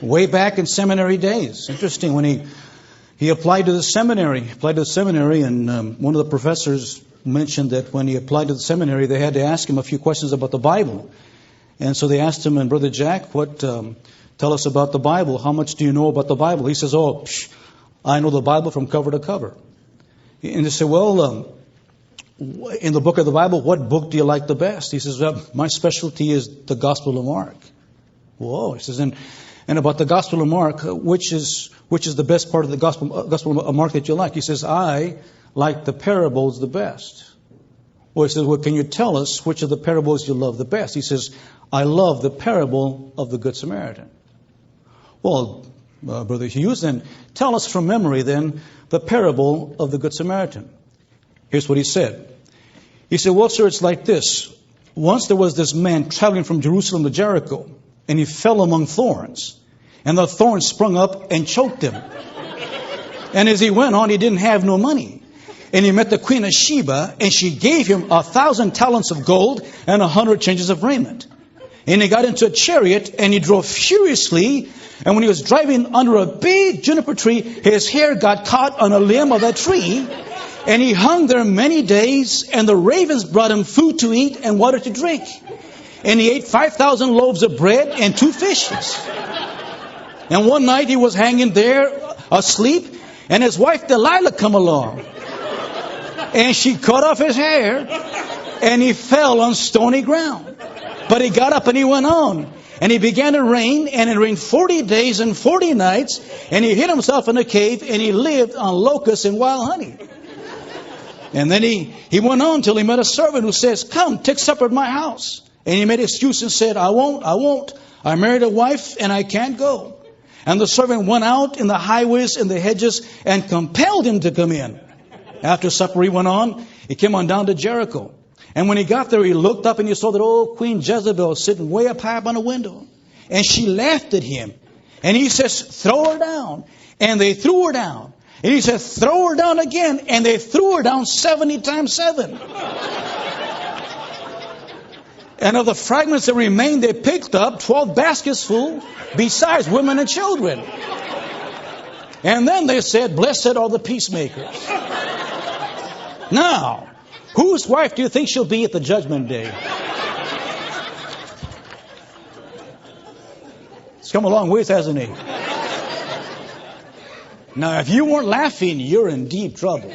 way back in seminary days. Interesting, when he applied to the seminary, and one of the professors mentioned that when he applied to the seminary, they had to ask him a few questions about the Bible. And so they asked him, and Brother Jack, tell us about the Bible. How much do you know about the Bible? He says, I know the Bible from cover to cover. And they said, well, in the book of the Bible, what book do you like the best? He says, well, my specialty is the Gospel of Mark. Whoa. He says, and about the Gospel of Mark, which is the best part of the Gospel of Mark that you like? He says, I like the parables the best. Well, he says, well, can you tell us which of the parables you love the best? He says, I love the parable of the Good Samaritan. Well, Brother Hughes, then tell us from memory then the parable of the Good Samaritan. Here's what he said. He said, well, sir, it's like this. Once there was this man traveling from Jerusalem to Jericho, and he fell among thorns, and the thorns sprung up and choked him. And as he went on, he didn't have no money. And he met the Queen of Sheba, and she gave him 1,000 talents of gold and 100 changes of raiment. And he got into a chariot, and he drove furiously. And when he was driving under a big juniper tree, his hair got caught on a limb of that tree. And he hung there many days, and the ravens brought him food to eat and water to drink. And he ate 5,000 loaves of bread and 2 fishes. And one night he was hanging there asleep, and his wife Delilah come along. And she cut off his hair, and he fell on stony ground. But he got up and he went on. And he began to rain, and it rained 40 days and 40 nights. And he hid himself in a cave, and he lived on locusts and wild honey. And then he went on till he met a servant who says, come, take supper at my house. And he made excuse and said, I won't. I married a wife, and I can't go. And the servant went out in the highways and the hedges and compelled him to come in. After supper he went on. He came on down to Jericho. And when he got there, he looked up and he saw that old Queen Jezebel sitting way up high up on a window. And she laughed at him. And he says, throw her down. And they threw her down. And he said, throw her down again. And they threw her down 70 times 7. And of the fragments that remained, they picked up 12 baskets full, besides women and children. And then they said, blessed are the peacemakers. Now, whose wife do you think she'll be at the judgment day? It's come a long ways, hasn't he? Now, if you weren't laughing, you're in deep trouble.